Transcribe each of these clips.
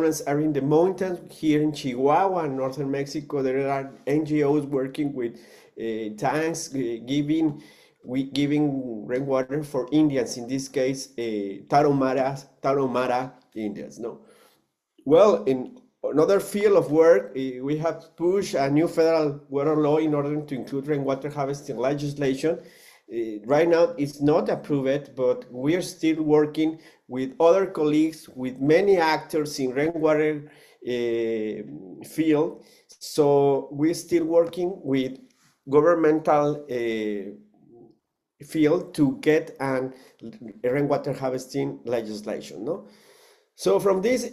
experiments are in the mountains here in Chihuahua, northern Mexico. There are NGOs working with tanks, giving rainwater for Indians, in this case, Tarahumara Indians. No, well, in another field of work, we have pushed a new federal water law in order to include rainwater harvesting legislation. Right now, it's not approved, but we are still working with other colleagues, with many actors in rainwater field. So we're still working with governmental field to get a rainwater harvesting legislation. No, so from this,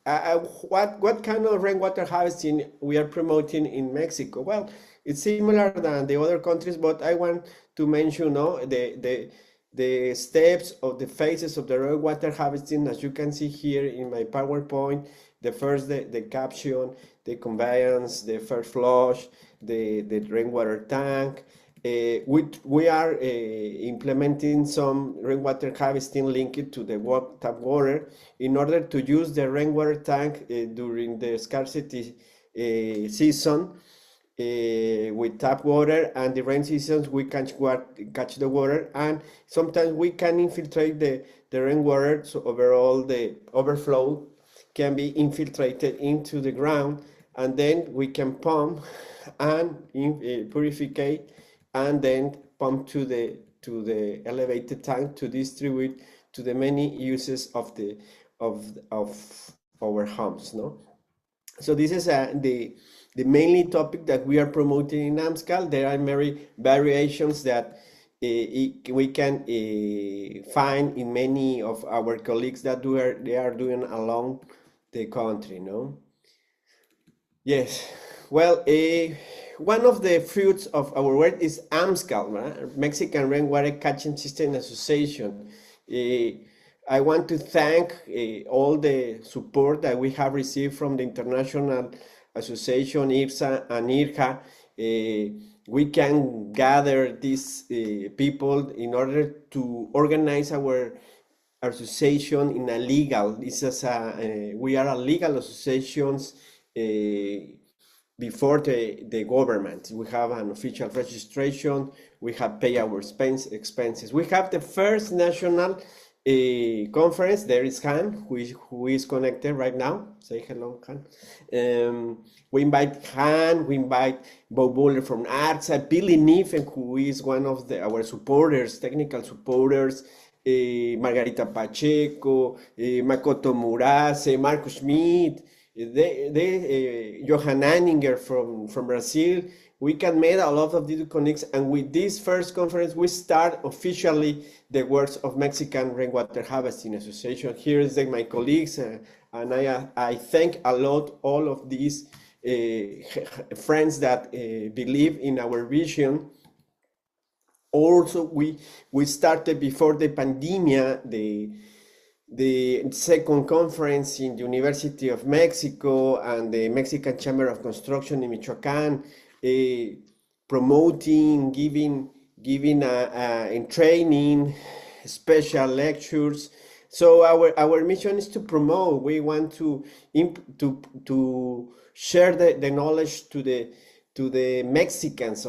what kind of rainwater harvesting we are promoting in Mexico? Well, it's similar than the other countries, but I want to mention, no, the steps of the phases of the rainwater harvesting, as you can see here in my PowerPoint. The first, the caption, the conveyance, the first flush, the rainwater tank. We are implementing some rainwater harvesting linked to the tap water in order to use the rainwater tank during the scarcity season with tap water, and the rain seasons we can catch the water, and sometimes we can infiltrate the rainwater, so overall the overflow can be infiltrated into the ground, and then we can pump and purify, and then pump to the elevated tank to distribute to the many uses of our homes. No, so this is the mainly topic that we are promoting in AMSCAL. There are many variations that we can find in many of our colleagues that they are doing along the country. No, yes. Well, one of the fruits of our work is AMSCAL, right? Mexican Rainwater Catching System Association. I want to thank all the support that we have received from the International Association, IRSA and IRJA. We can gather these people in order to organize our association in a legal. We are a legal associations before the government. We have an official registration. We have paid our expenses. We have the first national conference. There is Han, who is connected right now. Say hello, Han. We invite Han, we invite Bob Buller from ARTSA, Billy Niffen, who is one of our supporters, technical supporters, Margarita Pacheco, Makoto Murase, Marcus Schmidt, Johan Anninger from Brazil. We can meet a lot of these colleagues, and with this first conference, we start officially the works of Mexican Rainwater Harvesting Association. Here is my colleagues, and I thank a lot all of these friends that believe in our vision. Also, we started before the pandemic, the second conference in the University of Mexico and the Mexican Chamber of Construction in Michoacán, promoting, giving and training, special lectures. So our mission is to promote. We want to share the knowledge to the Mexicans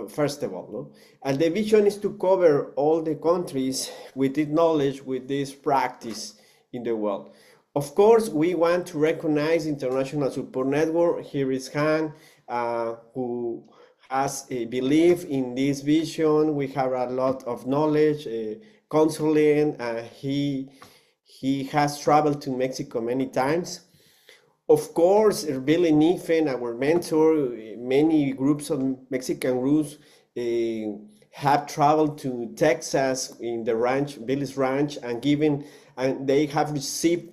first of all, no? And the vision is to cover all the countries with this knowledge, with this practice in the world. Of course, we want to recognize International Support Network. Here is Han, who has a belief in this vision. We have a lot of knowledge, counseling. He has traveled to Mexico many times. Of course, Billy Niffen, our mentor, many groups of Mexican groups have traveled to Texas in the ranch, Billy's ranch, and they have received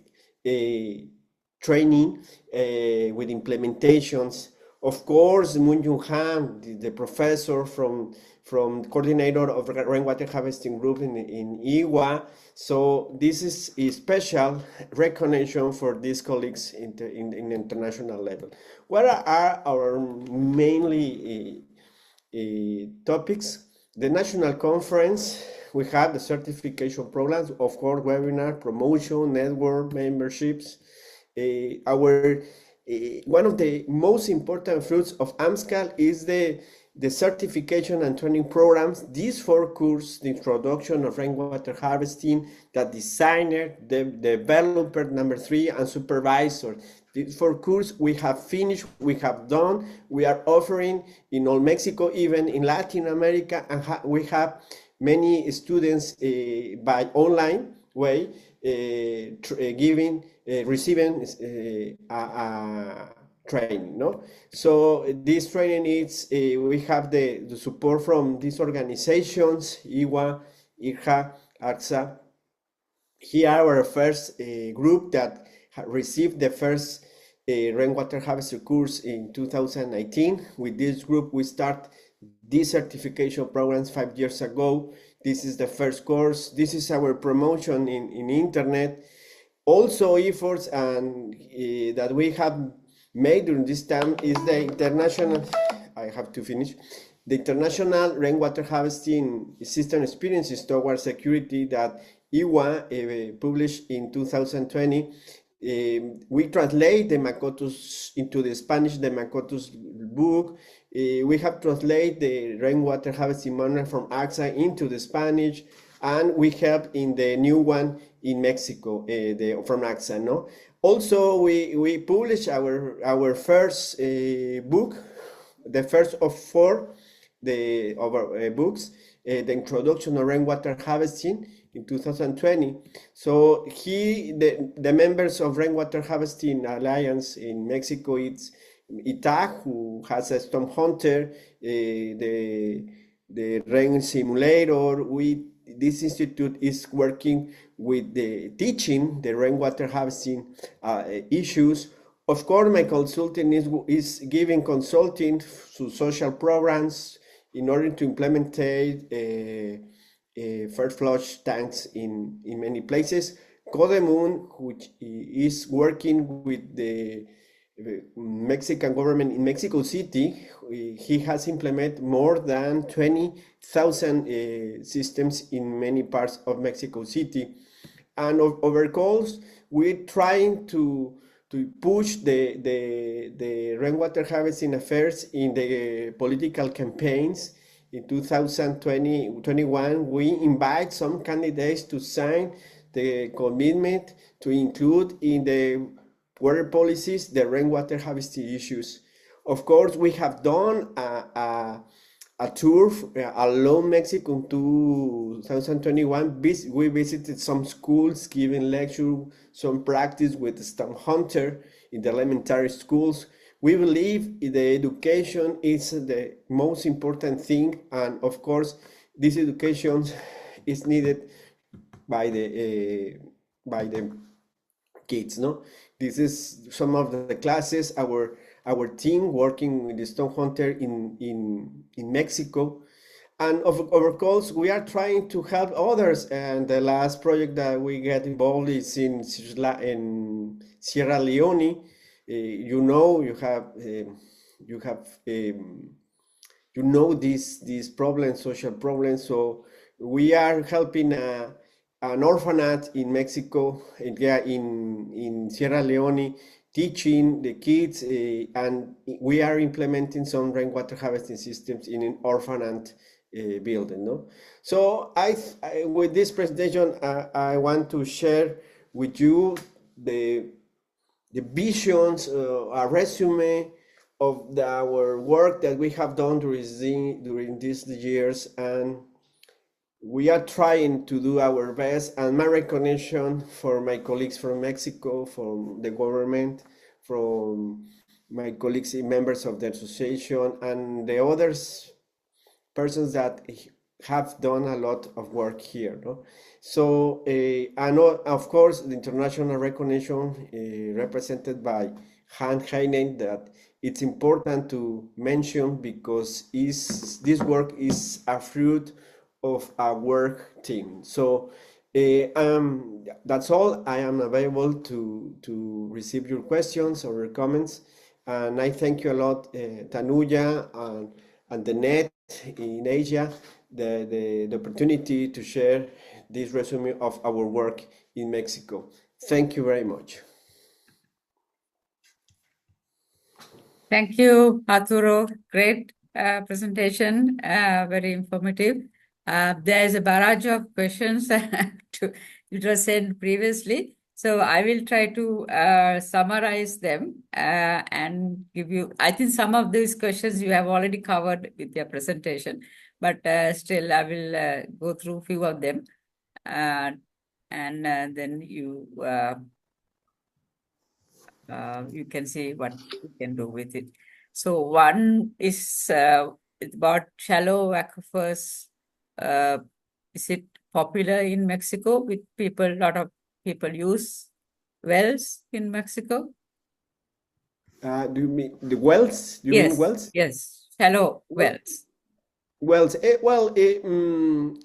training with implementations. Of course, Moon Jung Han, the professor from coordinator of the Rainwater Harvesting Group in IWA. So this is a special recognition for these colleagues in international level. What are our mainly topics? The national conference we have the certification programs, of course, webinar, promotion, network, memberships. One of the most important fruits of AMSCAL is the certification and training programs. These 4 courses, the introduction of rainwater harvesting, the designer, the developer, number 3, and supervisor. These 4 courses we have finished, we have done, we are offering in all Mexico, even in Latin America, and we have many students by online way receiving training, no? So this training is, we have the support from these organizations, IWA, IRHA, ARCSA. Here our first group that received the first rainwater harvester course in 2019. With this group, we start these certification programs 5 years ago. This is the first course. This is our promotion in internet. Also efforts and that we have made during this time is the international, I have to finish, the international rainwater harvesting system experiences towards security that IWA published in 2020. We translate the Makotos into the Spanish, the Makotos book. We have translated the rainwater harvesting manual from AXA into the Spanish, and we help in the new one in Mexico, from AXA, no? Also, we published our first book, the first of 4 books, the introduction of rainwater harvesting in 2020. So the members of Rainwater Harvesting Alliance in Mexico, it's ITAG, who has a Storm Hunter, the rain simulator. This institute is working with the teaching the rainwater harvesting issues. Of course, my consulting is giving consulting to social programs in order to implement first flush tanks in many places. Codemoon, which is working with the Mexican government in Mexico City, he has implemented more than 20,000 systems in many parts of Mexico City. And overall, we're trying to push the rainwater harvesting affairs in the political campaigns. In 2020-21, we invite some candidates to sign the commitment to include in the water policies the rainwater harvesting issues. Of course, we have done a tour alone Mexico in 2021. We visited some schools, giving lecture, some practice with the Storm Hunter in the elementary schools. We believe the education is the most important thing, and of course, this education is needed by the kids, no? This is some of the classes, our team working with the Stone Hunter in Mexico. And of course, we are trying to help others. And the last project that we get involved is in Sierra Leone. You know these problems, social problems. So we are helping an orphanage in Mexico, in Sierra Leone, teaching the kids, and we are implementing some rainwater harvesting systems in an orphanage building. No, so with this presentation, I want to share with you the visions, a resume of our work that we have done during these years, and we are trying to do our best. And my recognition for my colleagues from Mexico, from the government, from my colleagues, members of the association, and the others persons that have done a lot of work here. No? So, and of course, the international recognition represented by Han Heinen, that it's important to mention because this work is a fruit of our work team. So that's all. I am available to receive your questions or your comments. And I thank you a lot, Tanuya and the net in Asia, the opportunity to share this resume of our work in Mexico. Thank you very much. Thank you, Arturo. Great presentation, very informative. There is a barrage of questions it was said previously. So I will try to summarize them and give you, I think some of these questions you have already covered with your presentation, but still I will go through a few of them and then you can see what you can do with it. So one is it's about shallow aquifers. Uh, is it popular in Mexico with people? A lot of people use wells in Mexico. Do you mean the wells? Do you mean Yes, wells? yes, shallow Well, wells.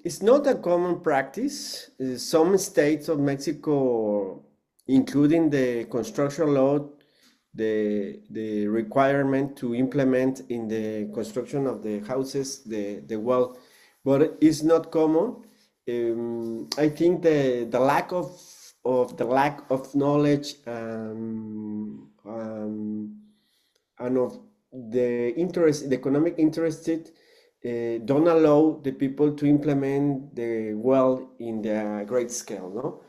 it's not a common practice. Some states of Mexico, including the construction law, the requirement to implement in the construction of the houses the well, but it's not common. I think the lack of knowledge and of the economic interested don't allow the people to implement the well in the great scale, no?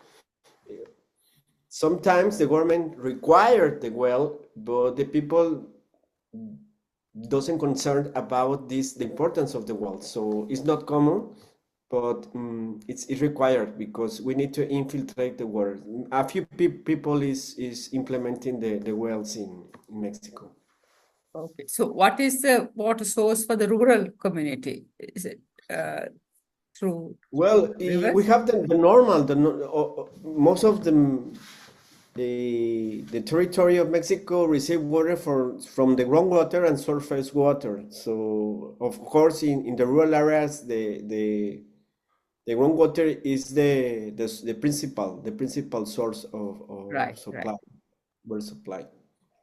Sometimes the government required the well, but the people doesn't concern about this the importance of the well. So it's not common, but it's required because we need to infiltrate the water. A few people is implementing the wells in Mexico. Okay. So what is the water source for the rural community? Is it through Well, we rivers? have the normal, most of the territory of Mexico receive water from the groundwater and surface water. So, of course, in the rural areas, the groundwater is the principal source of Right, right. supply, water supply.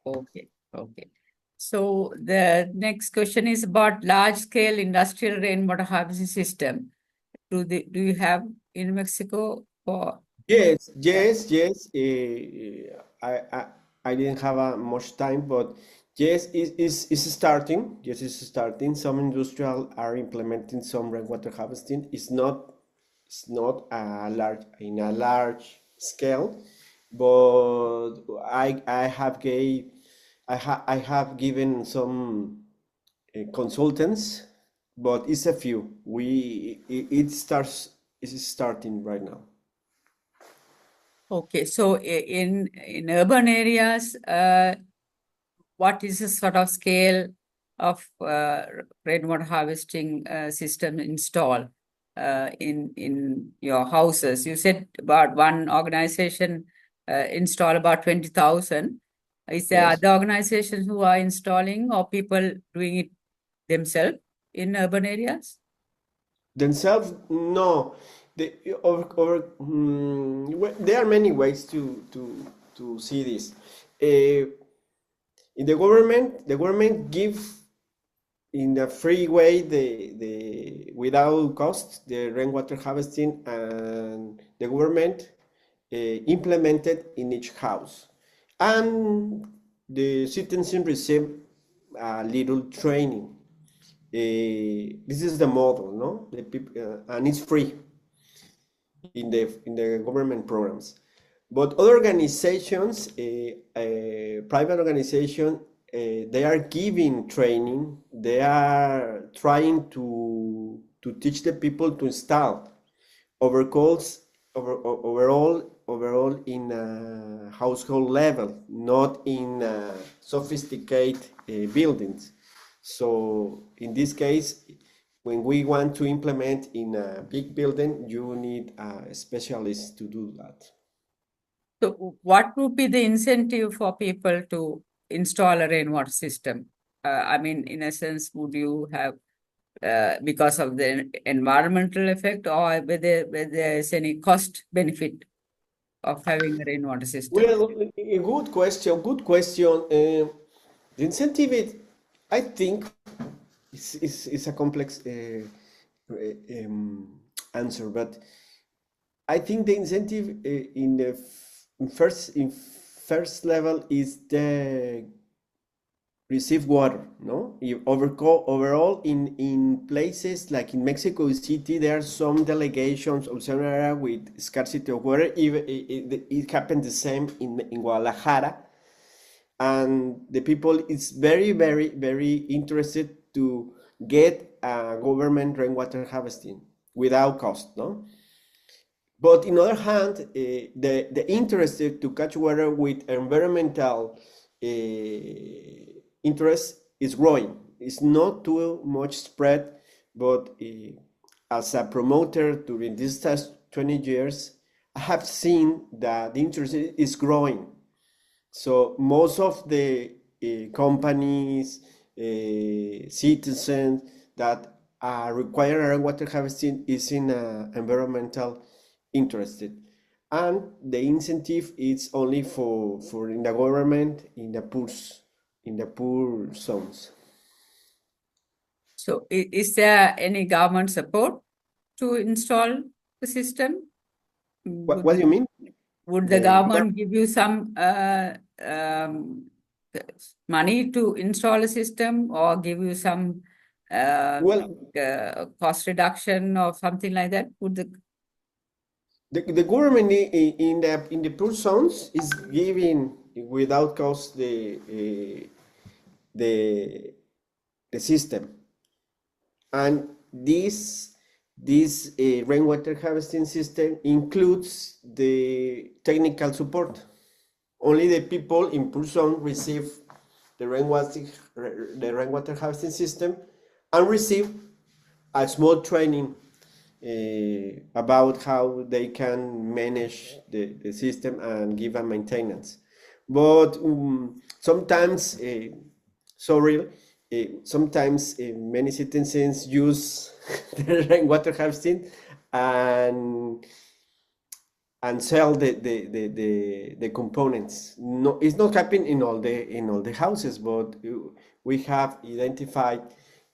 Okay, okay. So the next question is about large-scale industrial rainwater harvesting system. Do you have in Mexico for Yes, that? yes, yes. I didn't have much time, but yes, it's starting. Yes, it's starting. Some industrial are implementing some rainwater harvesting. It's not a large scale, but I have given some consultants, but it's a few. It's starting right now. Okay, so in urban areas, what is the sort of scale of rainwater harvesting system installed in your houses? You said about one organization install about 20,000. Is there Yes. other organizations who are installing or people doing it themselves in urban areas? Themselves, no. There are many ways to see this. In the government give in a free way the without cost the rainwater harvesting, and the government implemented in each house, and the citizens receive a little training. This is the model, no? And it's free in the government programs. But other organizations, private organization, they are giving training. They are trying to teach the people to install overalls overall in a household level, not in sophisticated buildings. So in this case, when we want to implement in a big building, you need a specialist to do that. So what would be the incentive for people to install a rainwater system? I mean, in a sense, would you have because of the environmental effect or whether there is any cost benefit of having a rainwater system? Well, a good question. Good question. The incentive, I think, is a complex. answer, but I think the incentive in the first level is the receive water, no? Overall, in places like in Mexico City, there are some delegations of some area with scarcity of water. Even it happened the same in Guadalajara, and the people is very interested to get government rainwater harvesting without cost, no? But in other hand, the interest to catch water with environmental interest is growing. It's not too much spread, but as a promoter during these past 20 years, I have seen that the interest is growing. So most of the companies, citizens that require rainwater harvesting is in environmental interested. And the incentive is only for in the government in the poor zones. So is there any government support to install the system? What do you mean? Would the The government give you some money to install a system, or give you some well, cost reduction or something like that? Would the government in the poor zones is giving without cost the the system. And this rainwater harvesting system includes the technical support. Only the people in poor zone receive the rainwater harvesting system and receive a small training about how they can manage the system and give a maintenance. But sometimes, sorry, sometimes many citizens use the rainwater harvesting and and sell the components. No, it's not happening in all the houses, but we have identified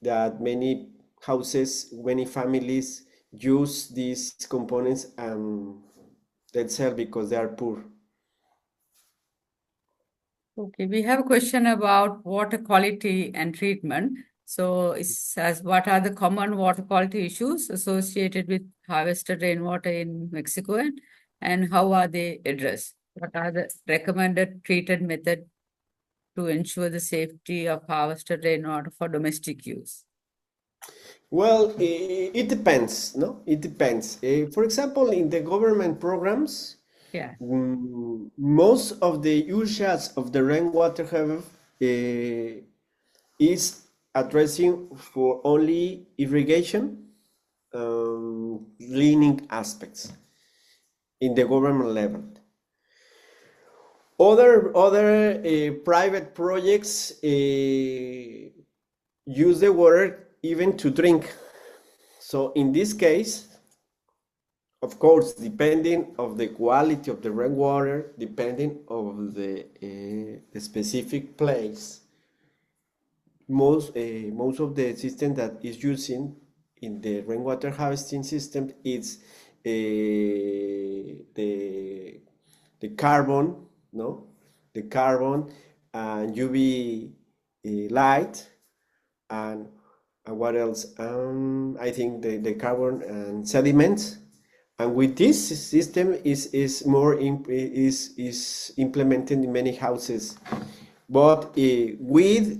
that many houses, many families use these components and they sell because they are poor. Okay, we have a question about water quality and treatment. So it says, what are the common water quality issues associated with harvested rainwater in Mexico, and how are they addressed? What are the recommended treated method to ensure the safety of harvested rainwater for domestic use? Well, it depends, no? It depends. For example, in the government programs, Yeah. most of the usage of the rainwater have is addressing for only irrigation, cleaning aspects in the government level. Other private projects use the water even to drink. So in this case, of course, depending of the quality of the rainwater, depending of the specific place, most of the system that is using in the rainwater harvesting system is the carbon, no, the carbon and UV light and what else? I think the carbon and sediments. And with this system is more is implemented in many houses, but with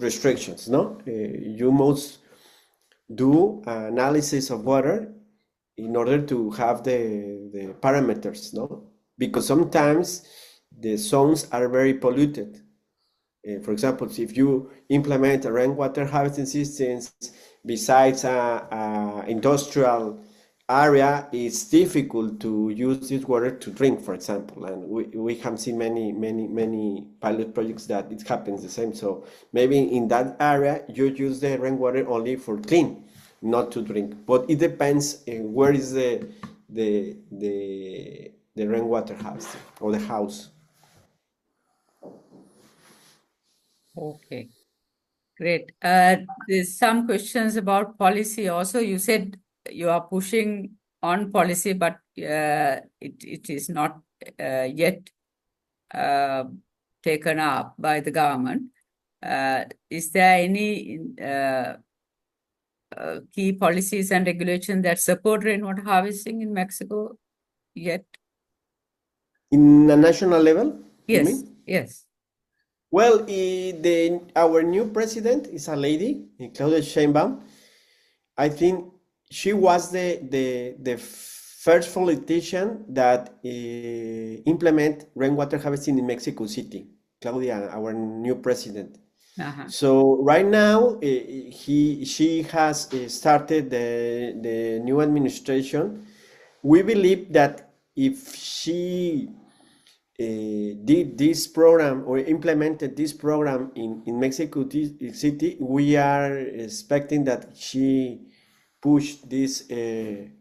restrictions. No, you must do analysis of water in order to have the parameters. No, because sometimes the zones are very polluted. For example, if you implement a rainwater harvesting systems besides a industrial area, it's difficult to use this water to drink, for example. And we have seen many pilot projects that it happens the same. So maybe in that area, you use the rainwater only for clean, not to drink. But it depends where is the rainwater harvesting or the house. Okay. Great. There's some questions about policy also. You said you are pushing on policy, but it is not yet uh, taken up by the government. Is there any key policies and regulations that support rainwater harvesting in Mexico yet? In a national level, you Yes, mean? yes. Well, our new president is a lady, Claudia Sheinbaum. I think she was the first politician that implement rainwater harvesting in Mexico City. Claudia, our new president. Uh-huh. So right now, she has started the new administration. We believe that if she did this program or implemented this program in Mexico City, we are expecting that she push this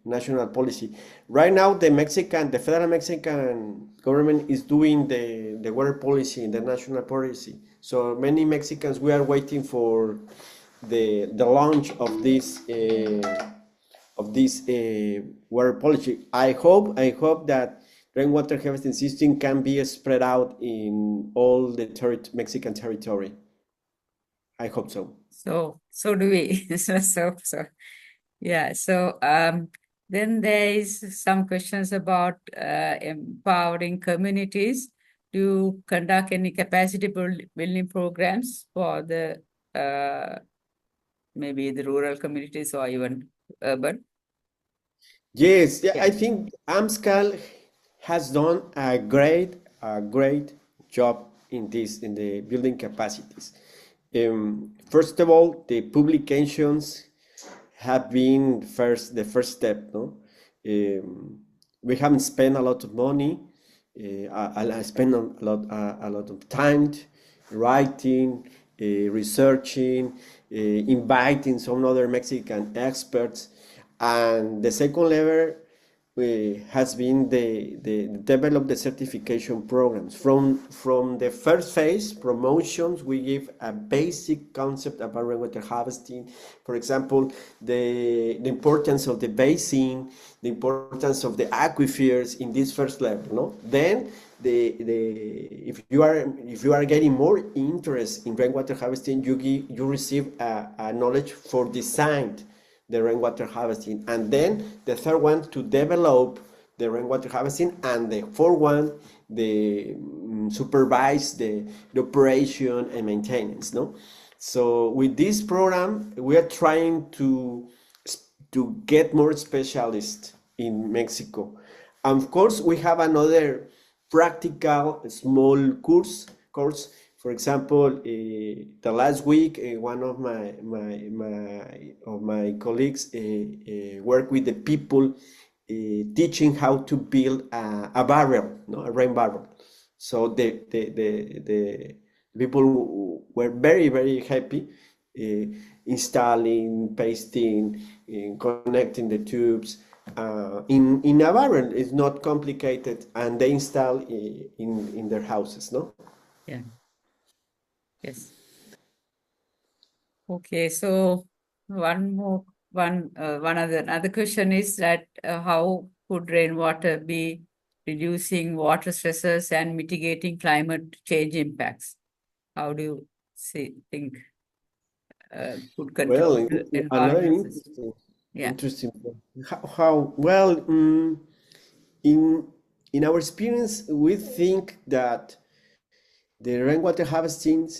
national policy. Right now, the federal Mexican government is doing the water policy, the national policy. So many Mexicans, we are waiting for the launch of this water policy. I hope that rainwater harvesting system can be spread out in all the Mexican territory. I hope so. So do we. So yeah. So then there is some questions about empowering communities to conduct any capacity building programs for the maybe the rural communities or even urban. Yes, yeah, Yeah. I think AMSCAL has done a great job in the building capacities. First of all, the publications have been the first step, no? We haven't spent a lot of money. I spent a lot of time writing, researching, inviting some other Mexican experts, and the second level has been the develop the certification programs. From the first phase, promotions, we give a basic concept about rainwater harvesting. For example, the importance of the basin, the importance of the aquifers in this first level. No, then if you are getting more interest in rainwater harvesting, you receive a knowledge for design the rainwater harvesting, and then the third one to develop the rainwater harvesting, and the fourth one the supervise the operation and maintenance. No, so with this program we are trying to get more specialists in Mexico. Of course, we have another practical small course. For example, the last week, one of my colleagues worked with the people teaching how to build a barrel, no, a rain barrel. So the people were very, very happy installing, pasting, connecting the tubes in a barrel. It's not complicated, and they install in their houses, no? Yeah. Yes. Okay. So another question is that how could rainwater be reducing water stresses and mitigating climate change impacts? How do you think could Well, control the another environment? Yeah. interesting point. How well, in in our experience, we think that the rainwater harvesting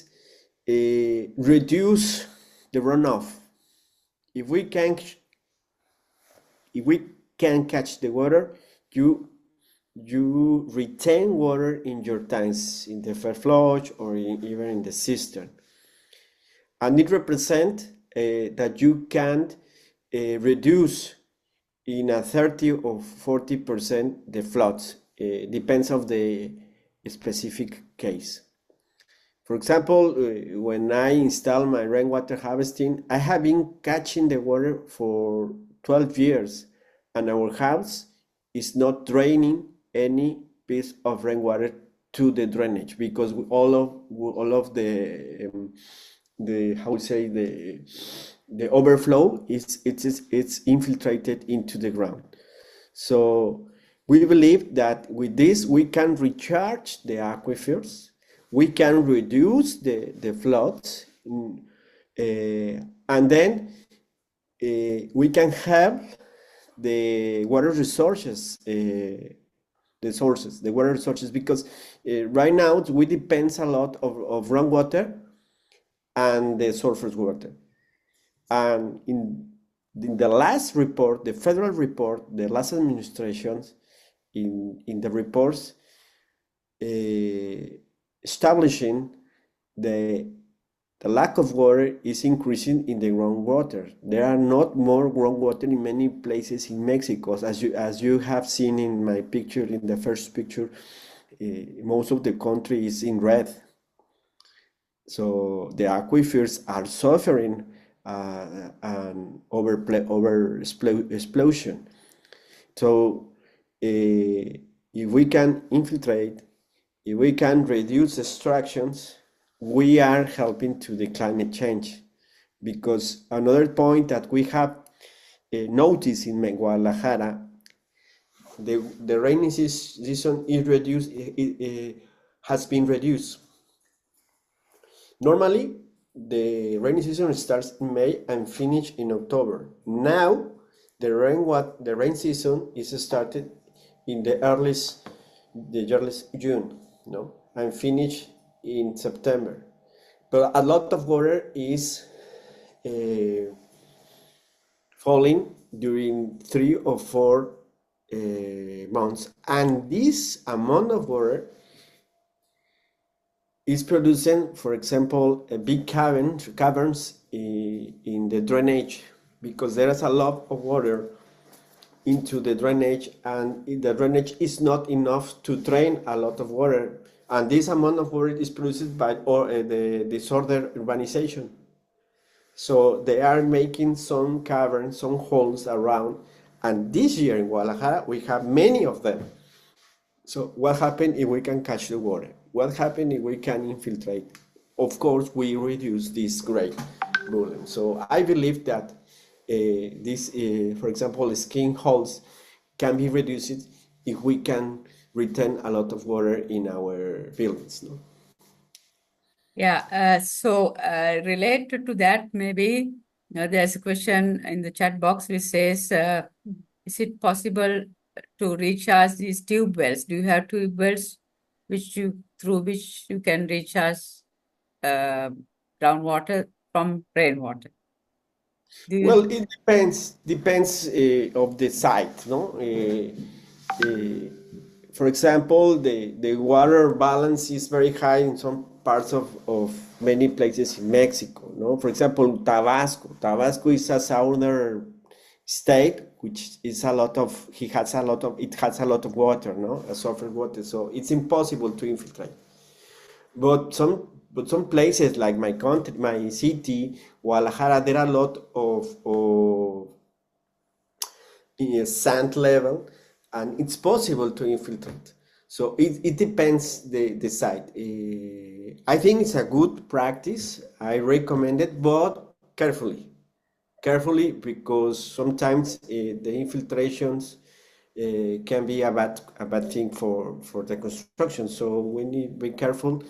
reduce the runoff. If we can if we can catch the water, you retain water in your tanks, in the fair flush, or even in the cistern, and it represents that you can reduce in a 30 or 40% the floods. Depends of the specific case. For example, when I install my rainwater harvesting, I have been catching the water for 12 years, and our house is not draining any piece of rainwater to the drainage, because all of how we say the overflow it's infiltrated into the ground. So we believe that with this we can recharge the aquifers, we can reduce the floods, and then we can have the water resources, the water resources, because right now we depend a lot of groundwater and the surface water. And in the last report, the federal report, the last administrations, in the reports establishing the lack of water is increasing in the groundwater. There are not more groundwater in many places in Mexico, as you have seen in my picture, in the first picture. Most of the country is in red. So the aquifers are suffering an explosion. So if we can infiltrate, if we can reduce extractions, we are helping to the climate change. Because another point that we have noticed in Guadalajara, the rainy season is reduced, has been reduced. Normally, the rainy season starts in May and finish in October. Now, the rain season is started in the earliest June, no, and finish in September. But a lot of water is falling during 3 or 4 months, and this amount of water is producing, for example, a big caverns in the drainage, because there is a lot of water into the drainage, and the drainage is not enough to drain a lot of water, and this amount of water is produced by the disordered urbanization. So they are making some caverns, some holes around, and this year in Guadalajara we have many of them. So what happens if we can catch the water? What happens if we can infiltrate? Of course, we reduce this great problem. So I believe that for example, skin holes can be reduced if we can retain a lot of water in our buildings. No? Yeah, so related to that, maybe there's a question in the chat box which says, is it possible to recharge these tube wells? Do you have tube wells through which you can recharge groundwater from rainwater? Well, it depends of the site, no? For example, the water balance is very high in some parts of many places in Mexico, no? For example, Tabasco. Tabasco is a southern state, which is it has a lot of water, no? A surface water, so it's impossible to infiltrate. But some places like my country, my city, Guadalajara, there are a lot of sand level, and it's possible to infiltrate. So it depends the site. I think it's a good practice. I recommend it, but carefully, because sometimes the infiltrations can be a bad thing for the construction. So we need to be careful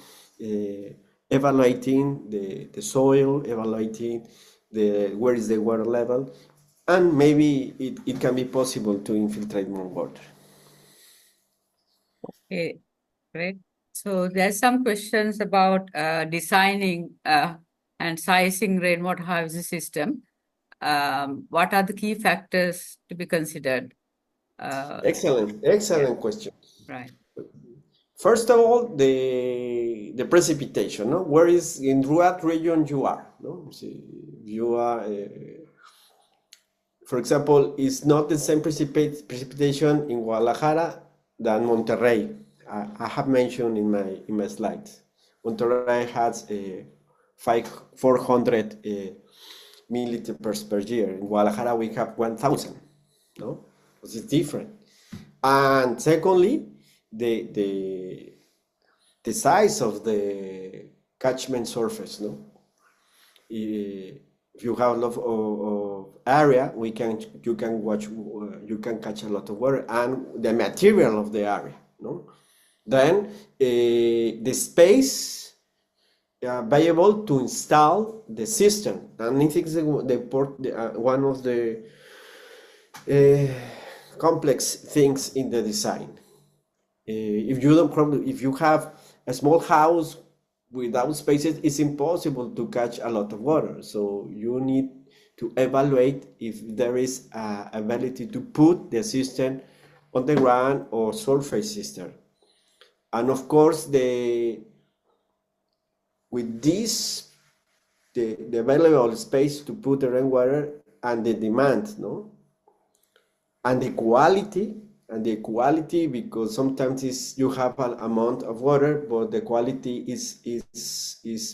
evaluating the soil, evaluating where is the water level, and maybe it can be possible to infiltrate more water. Okay, great. So there's some questions about designing and sizing rainwater harvesting system. What are the key factors to be considered? Excellent question. Right. First of all, the precipitation, no? Where is in what region you are, no? See, you are, for example, it's not the same precipitation in Guadalajara than Monterrey. I have mentioned in my slides. Monterrey has 400 milliliters per year. In Guadalajara, we have 1,000. No, because it's different. And secondly, the size of the catchment surface. No, if you have a lot of area, you can catch a lot of water and the material of the area, no? Then the space available to install the system, and I think one of the complex things in the design. If you have a small house without spaces, it's impossible to catch a lot of water. So you need to evaluate if there is a ability to put the system on the ground or surface system. And of course, with this, the available space to put the rainwater and the demand, no? And the quality, because sometimes you have an amount of water, but the quality is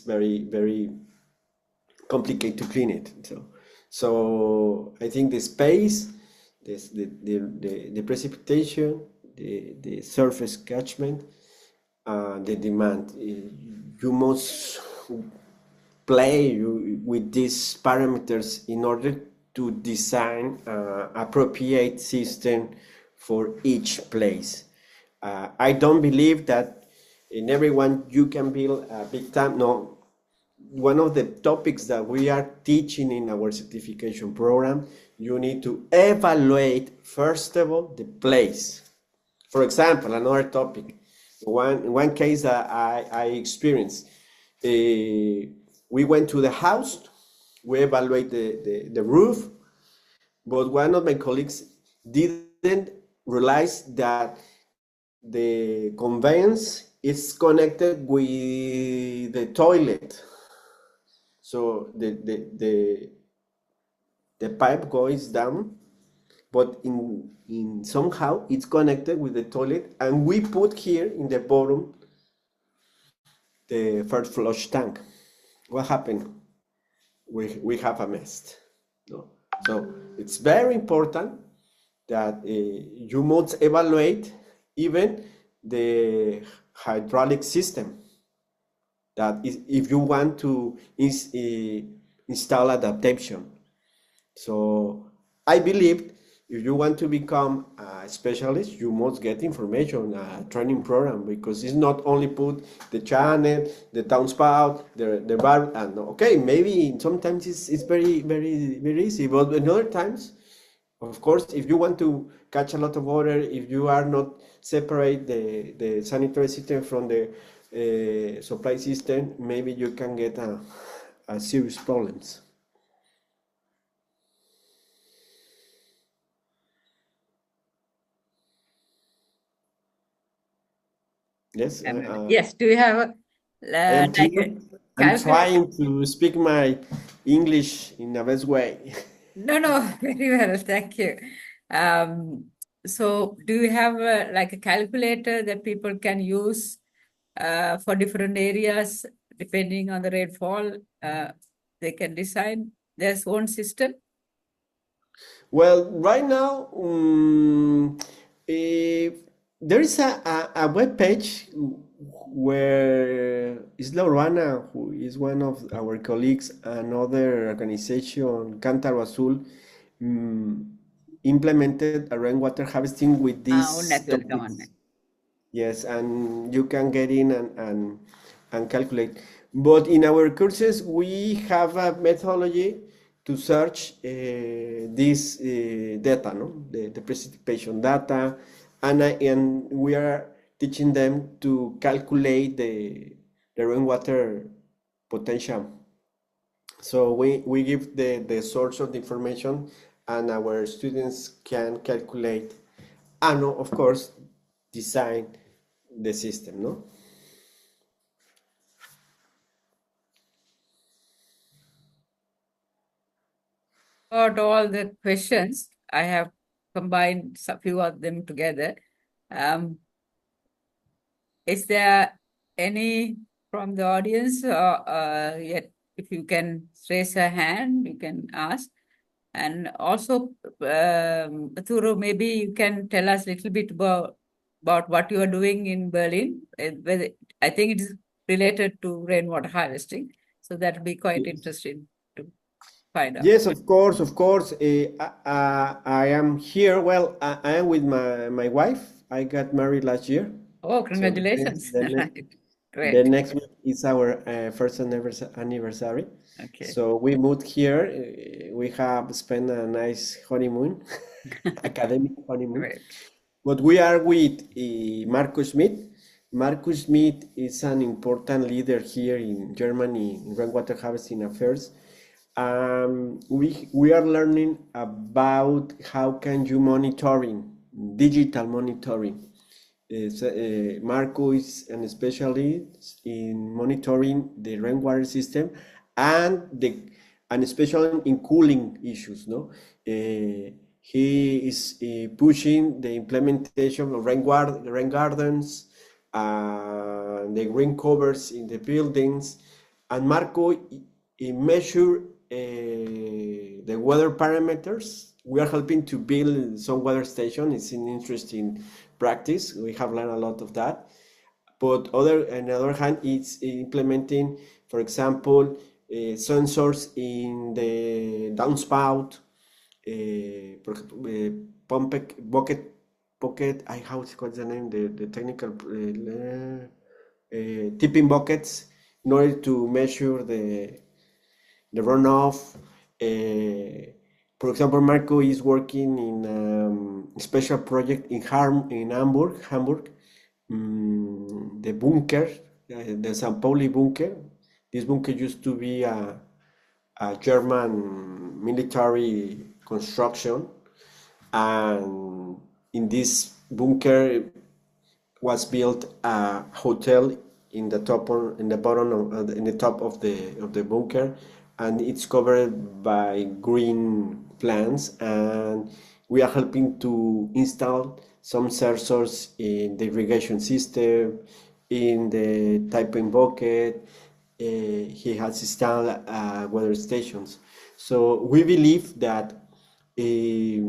very complicated to clean it. So I think the space, the precipitation, the surface catchment, the demand, you must play with these parameters in order to design appropriate system for each place. I don't believe that in everyone you can build a big time. No, one of the topics that we are teaching in our certification program, you need to evaluate first of all the place. For example, another topic, one case that I experienced, we went to the house, we evaluate the roof, but one of my colleagues didn't realize that the conveyance is connected with the toilet. So the pipe goes down, but in somehow it's connected with the toilet, and we put here in the bottom the first flush tank. What happened? We have a mess. No? So it's very important that you must evaluate even the hydraulic system. That is, if you want to install adaptation. So I believe if you want to become a specialist, you must get information, a training program, because it's not only put the channel, the downspout, the valve, and okay, maybe sometimes it's very easy, but in other times, of course, if you want to catch a lot of water, if you are not separate the sanitary system from the supply system, maybe you can get a serious problems. Yes, Yes, do you have I'm like a I'm calculator? trying to speak my English in the best way. No, very well, thank you. Um, so do you have like a calculator that people can use for different areas depending on the rainfall? They can design their own system? Well, right now, there is a web page where Isla Urbana, who is one of our colleagues, another organization, Cántaro Azul, mm, implemented a rainwater harvesting with Un these network command. topics. Yes, and you can get in and calculate. But in our courses, we have a methodology to search this data, no? The precipitation data, and we are teaching them to calculate the rainwater potential. So we give the source of the information, and our students can calculate and of course design the system, no? About all the questions, I have combined a few of them together. Is there any from the audience? Yet, if you can raise a hand, you can ask. And also, Arturo, maybe you can tell us a little bit about what you are doing in Berlin. I think it is related to rainwater harvesting. So that'll be quite interesting to find out. Yes, of course, of course. I am here. Well, I am with my wife. I got married last year. Oh, So congratulations. Right. the Great. next week is our first anniversary. Okay. So we moved here. We have spent a nice honeymoon, academic honeymoon. Great. But we are with Marcus Schmidt. Marcus Schmidt is an important leader here in Germany in rainwater harvesting affairs. We are learning about how can you monitoring, digital monitoring. Marco is an specialist in monitoring the rainwater system and especially in cooling issues. No, he is pushing the implementation of rain gardens, the green covers in the buildings, and Marco measure the weather parameters. We are helping to build some weather station. It's an interesting practice. We have learned a lot of that. But on the other hand, it's implementing, for example, sensors in the downspout, pump bucket, pocket. I how what's the name? The technical tipping buckets in order to measure the runoff. For example, Marco is working in a special project in Hamburg, the bunker, the San Pauli bunker. This bunker used to be a German military construction, and in this bunker was built a hotel in the top in the bottom in the top of the bunker, and it's covered by green plants, and we are helping to install some sensors in the irrigation system, in the typing bucket. He has installed weather stations. So we believe that this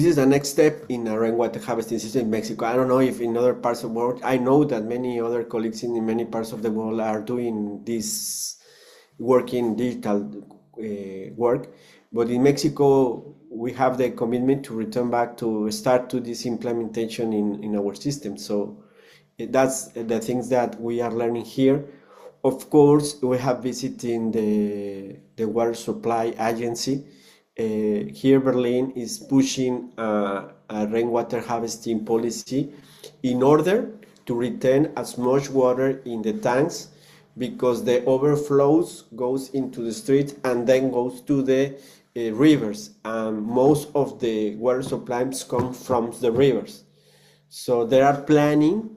is the next step in a rainwater harvesting system in Mexico. I don't know if in other parts of the world, I know that many other colleagues in many parts of the world are doing this working digital work. But in Mexico, we have the commitment to return back to start to this implementation in our system. So that's the things that we are learning here. Of course, we have visiting the water supply agency. Here, Berlin is pushing a rainwater harvesting policy in order to retain as much water in the tanks, because the overflows goes into the street and then goes to the rivers. Most of the water supplies come from the rivers. So they are planning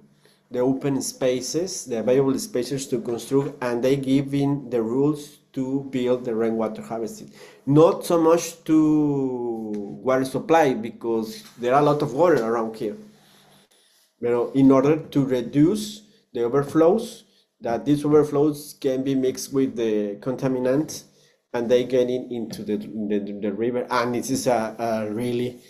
the open spaces, the available spaces to construct, and they give in the rules to build the rainwater harvesting. Not so much to water supply, because there are a lot of water around here. But in order to reduce the overflows, that these overflows can be mixed with the contaminants and they get into the river. And this is a really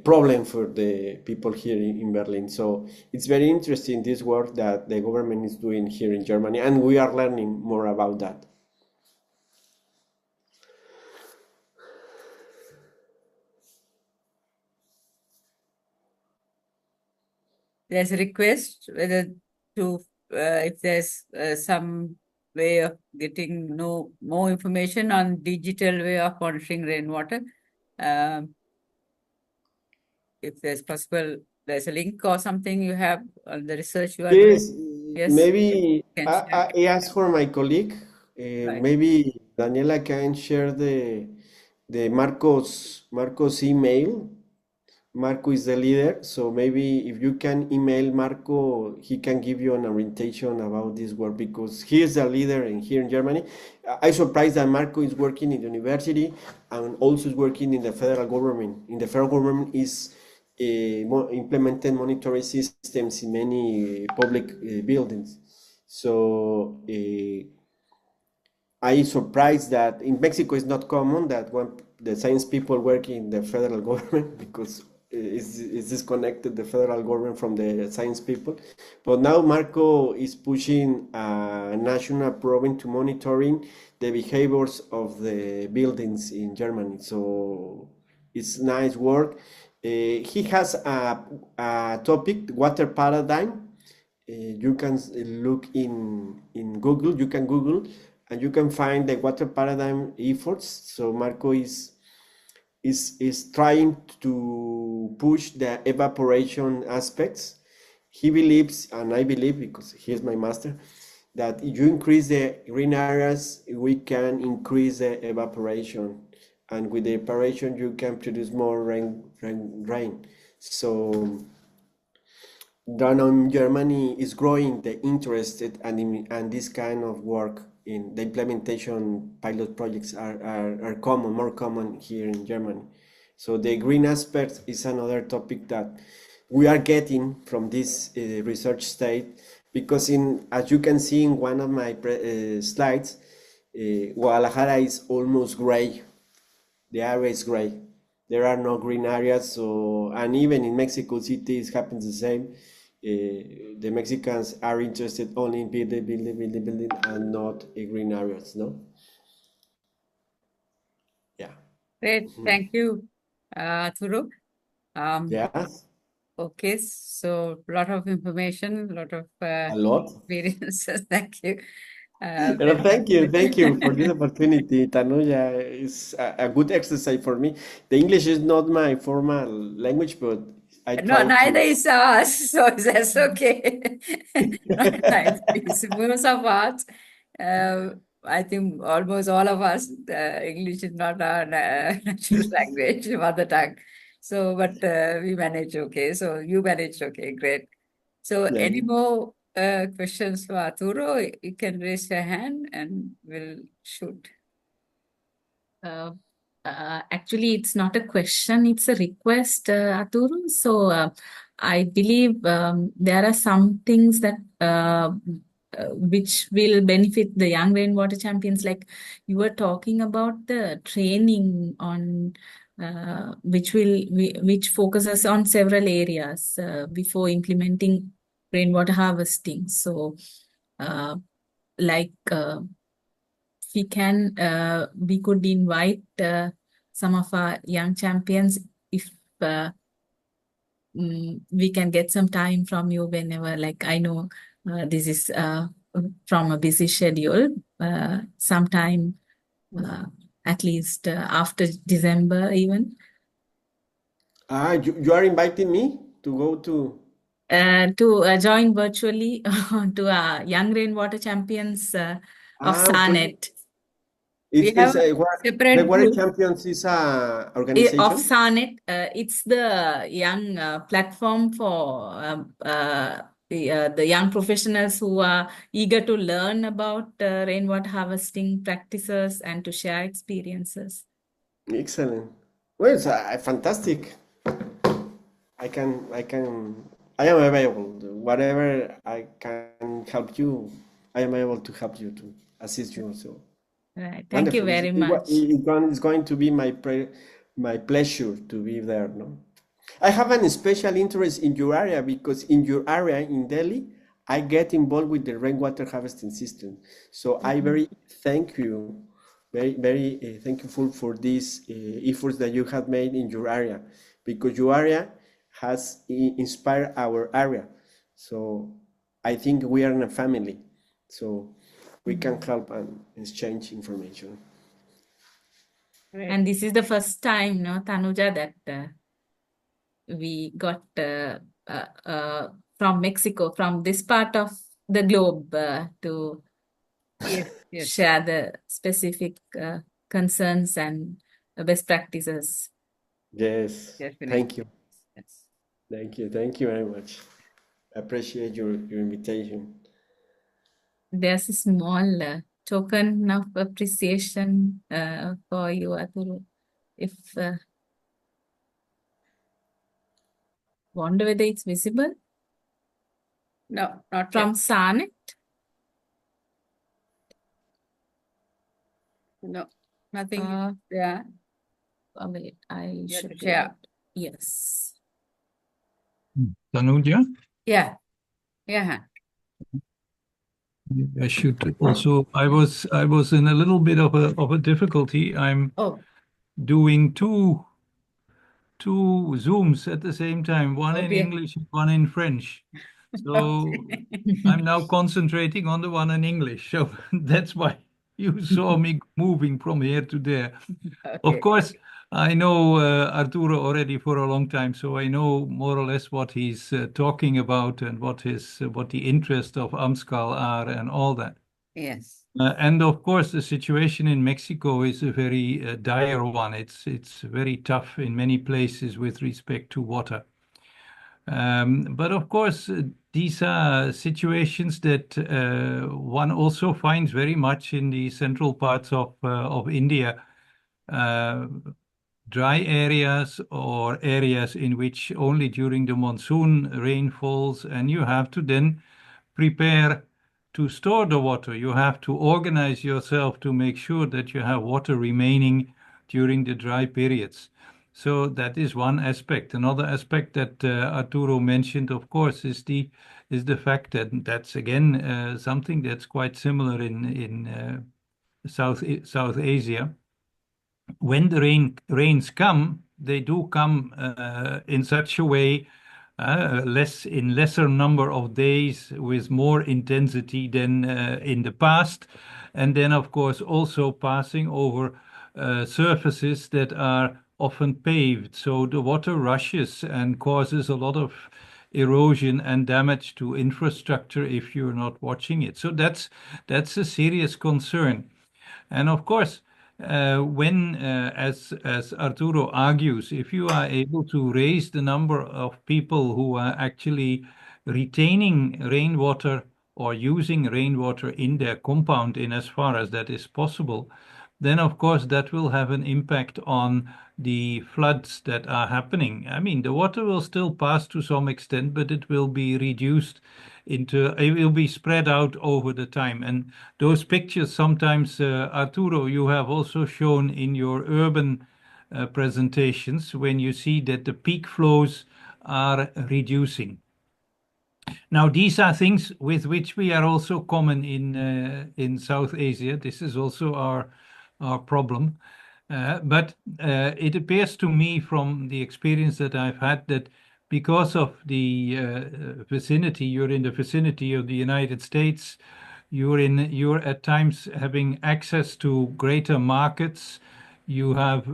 problem for the people here in Berlin. So it's very interesting, this work that the government is doing here in Germany, and we are learning more about that. There's a request whether to if there's some way of getting more information on digital way of monitoring rainwater. If there's possible, there's a link or something you have on the research you are doing. Yes, Yes, maybe can share. I asked for my colleague. Right. Maybe Daniela can share the Marcos email. Marco is the leader, so maybe if you can email Marco, he can give you an orientation about this work, because he is the leader here in Germany. I'm surprised that Marco is working in the university and also is working in the federal government. In the federal government is implementing monitoring systems in many public buildings. So I'm surprised that in Mexico it's not common that when the science people work in the federal government, because is disconnected the federal government from the science people. But now Marco is pushing a national program to monitoring the behaviors of the buildings in Germany. So it's nice work. He has a topic, water paradigm. You can look in Google. You can Google, and you can find the water paradigm efforts. So Marco is trying to push the evaporation aspects. He believes, and I believe because he is my master, that if you increase the green areas, we can increase the evaporation, and with the evaporation, you can produce more rain. So down in Germany is growing the interest and this kind of work in the implementation pilot projects are common, more common here in Germany. So the green aspect is another topic that we are getting from this research state because as you can see in one of my slides, Guadalajara is almost gray. The area is gray. There are no green areas. So, and even in Mexico City, it happens the same. The Mexicans are interested only in building, and not in green areas. No. Yeah. Great. Thank you, Arturo. Yes. Okay, so a lot of information, a lot of A lot. experiences. Thank you. Well, Very thank you for this informative. opportunity, Tanuya. It's a good exercise for me. The English is not my formal language, but I No, try neither to. is ours, so that's okay. Not neither is most of us. Uh, I think almost all of us, English is not our natural language, mother tongue. So, but we manage okay. So you managed okay, great. So, Yeah. any more questions for Arturo? You can raise your hand and we'll shoot. Uh, Actually, it's not a question, it's a request, Arturo. So, I believe there are some things that which will benefit the young rainwater champions. Like you were talking about the training on which focuses on several areas before implementing rainwater harvesting. So, uh, like we could invite some of our young champions if we can get some time from you whenever, like I know this is from a busy schedule, sometime uh, at least after December even. You are inviting me to go to. To join virtually to Young Rainwater Champions of Okay. SARNET. We have a The separate Water group. Champions is a Of organization. SARNET, it's the young platform for the young professionals who are eager to learn about rainwater harvesting practices and to share experiences. Excellent. Well, it's fantastic. I am available. Whatever I can help you, I am able to help you to assist you. So Right. Thank you wonderful. very much. It's going to be my pleasure to be there. No, I have an special interest in your area because in your area in Delhi, I get involved with the rainwater harvesting system. So I very thank you, very thankful for these efforts that you have made in your area because your area has inspired our area. So I think we are in a family. So we can help and exchange information. And this is the first time, no, Tanuja, that we got from Mexico, from this part of the globe, to Yes, yes, share the specific concerns and best practices. Yes, definitely. thank you. Yes. Thank you very much. I appreciate your invitation. There's a small token of appreciation for you, Arturo. If wonder whether it's visible No, not from yet. SARNET. No, nothing. Uh, Yeah, Wait, I you have to should be share. able to. Yes. Tanuja, Yeah, yeah. I should also. I was in a little bit of a difficulty. I'm Oh, doing two Zooms at the same time, one oh in dear. English, one in French. So I'm now concentrating on the one in English. So that's why you saw me moving from here to there. Of Okay. course, I know Arturo already for a long time, so I know more or less what he's talking about and what the interests of Amscal are and all that. Yes. And of course, the situation in Mexico is a very dire one. It's very tough in many places with respect to water. But of course, these are situations that one also finds very much in the central parts of India. Uh, Dry areas or areas in which only during the monsoon rain falls, and you have to then prepare to store the water. You have to organize yourself to make sure that you have water remaining during the dry periods. So that is one aspect. Another aspect that Arturo mentioned, of course, is the fact that that's again something that's quite similar in South Asia. When the rains come, they do come in such a way, lesser number of days with more intensity than in the past, and then of course also passing over surfaces that are often paved, so the water rushes and causes a lot of erosion and damage to infrastructure if you're not watching it. So that's a serious concern. And of course, when, as Arturo argues, if you are able to raise the number of people who are actually retaining rainwater or using rainwater in their compound in as far as that is possible, then of course that will have an impact on the floods that are happening. I mean, the water will still pass to some extent, but it will be reduced it will be spread out over the time. And those pictures sometimes, Arturo, you have also shown in your urban presentations when you see that the peak flows are reducing. Now, these are things with which we are also common in South Asia. This is also our problem. But it appears to me from the experience that I've had that because of the vicinity, you're in the vicinity of the United States, you're at times having access to greater markets. You have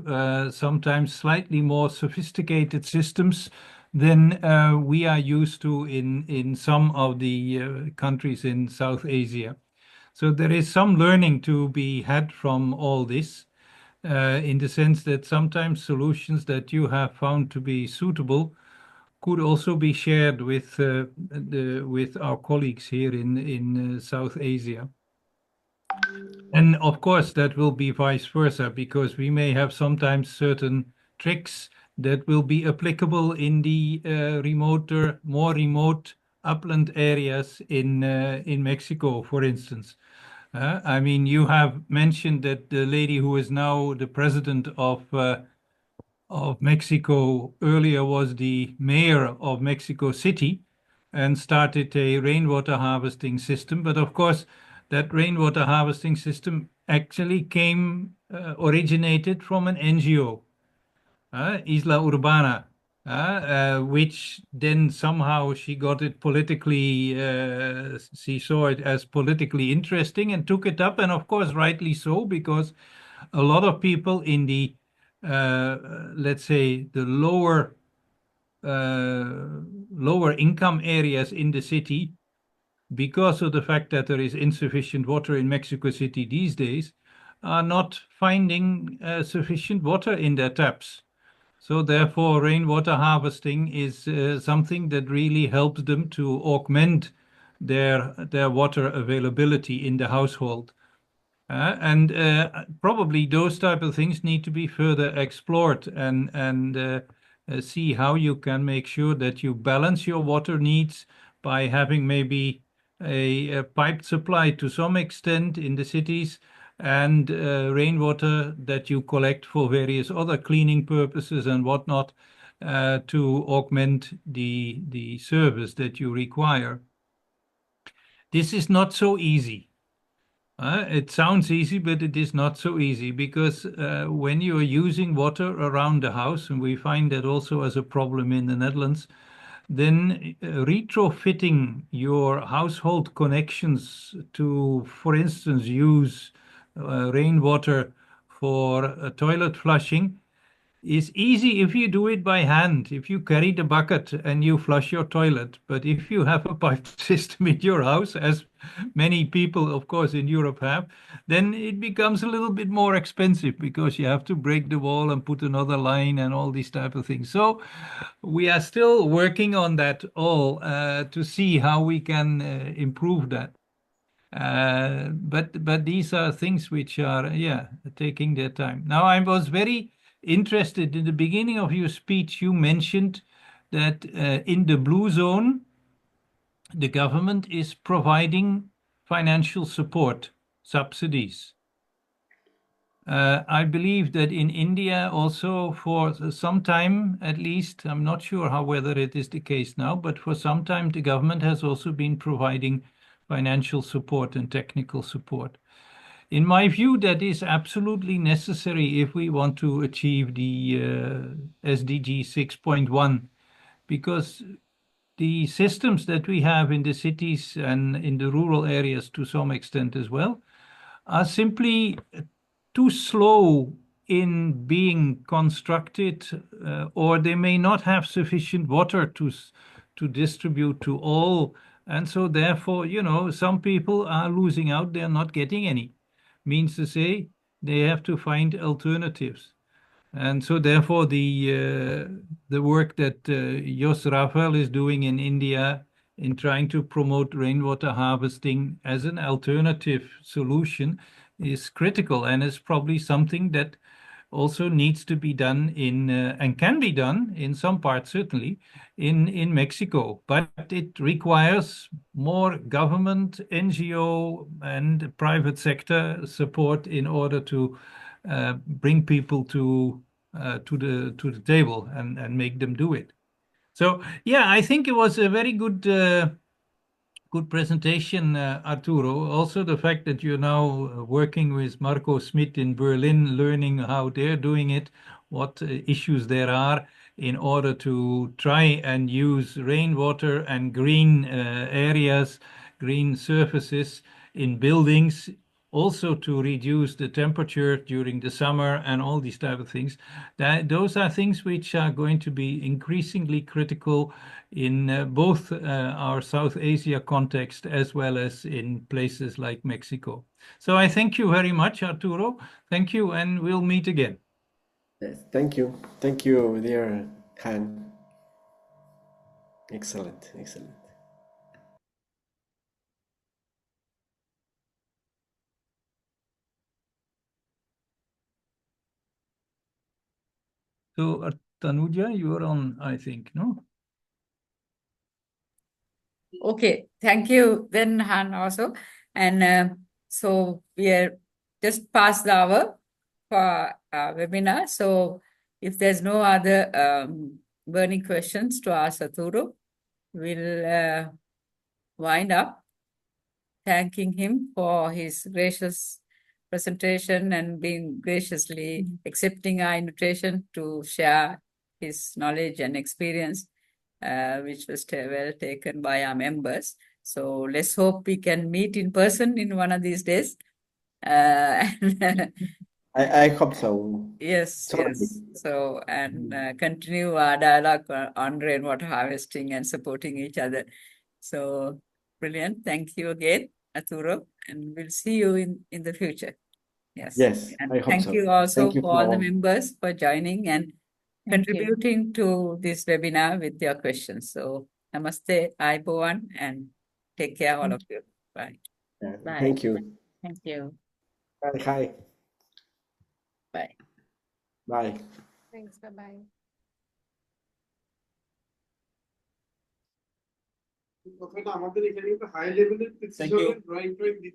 sometimes slightly more sophisticated systems than we are used to in some of the countries in South Asia. So there is some learning to be had from all this, in the sense that sometimes solutions that you have found to be suitable could also be shared with our colleagues here in South Asia. And of course, that will be vice versa, because we may have sometimes certain tricks that will be applicable in the more remote upland areas in Mexico, for instance. I mean, you have mentioned that the lady who is now the president of Mexico earlier was the mayor of Mexico City and started a rainwater harvesting system. But of course, that rainwater harvesting system actually originated from an NGO, Isla Urbana, which then somehow she got it politically, she saw it as politically interesting and took it up. And of course, rightly so, because a lot of people in the, let's say, the lower income areas in the city, because of the fact that there is insufficient water in Mexico City these days, are not finding sufficient water in their taps. So therefore, rainwater harvesting is something that really helps them to augment their water availability in the household. And probably those type of things need to be further explored and see how you can make sure that you balance your water needs by having maybe a piped supply to some extent in the cities, and rainwater that you collect for various other cleaning purposes and whatnot, to augment the service that you require. This is not so easy. It sounds easy, but it is not so easy, because when you are using water around the house, and we find that also as a problem in the Netherlands, then retrofitting your household connections to, for instance, use rainwater for toilet flushing is easy if you do it by hand, if you carry the bucket and you flush your toilet. But if you have a pipe system in your house, as many people, of course, in Europe have, then it becomes a little bit more expensive, because you have to break the wall and put another line and all these type of things. So we are still working on that all to see how we can improve that. But these are things which are, yeah, taking their time. Now, I was very interested in the beginning of your speech. You mentioned that in the blue zone, the government is providing financial support, subsidies. I believe that in India also, for some time at least, I'm not sure whether it is the case now, but for some time the government has also been providing financial support and technical support. In my view, that is absolutely necessary if we want to achieve the SDG 6.1, because the systems that we have in the cities and in the rural areas to some extent as well are simply too slow in being constructed, or they may not have sufficient water to distribute to all. And so therefore, some people are losing out, they're not getting any. Means to say, they have to find alternatives. And so therefore the work that Jos Rafael is doing in India in trying to promote rainwater harvesting as an alternative solution is critical, and is probably something that also needs to be done in and can be done in some parts, certainly in Mexico. But it requires more government, NGO, and private sector support in order to bring people to the table and make them do it. So yeah, I think it was a very good presentation, Arturo. Also, the fact that you're now working with Marco Smith in Berlin, learning how they're doing it, what issues there are, in order to try and use rainwater and green areas, green surfaces in buildings, also to reduce the temperature during the summer and all these type of things. Those are things which are going to be increasingly critical in both our South Asia context as well as in places like Mexico. So I thank you very much, Arturo. Thank you, and we'll meet again. Yes, thank you. Thank you, dear Han. Excellent, excellent. So, Tanuja, you are on, I think, no? Okay, thank you then, Han, also. And so we are just past the hour for our webinar. So if there's no other burning questions to ask Arturo, we'll wind up, thanking him for his gracious presentation and being graciously accepting our invitation to share his knowledge and experience, which was well taken by our members. So let's hope we can meet in person in one of these days. I hope so. Yes, Sorry. yes. So, and continue our dialogue on rainwater harvesting and supporting each other. So, brilliant. Thank you again, Arturo, and we'll see you in the future. Yes. Yes, And I hope thank so. you also Thank you for all the all. members for joining and Thank you. contributing to this webinar with your questions. So, namaste, Aibowan, and take care, all of you. Bye. Yeah, Bye. thank you. Thank you. Hi. Bye. Bye. Thanks. Bye-bye. Thank you.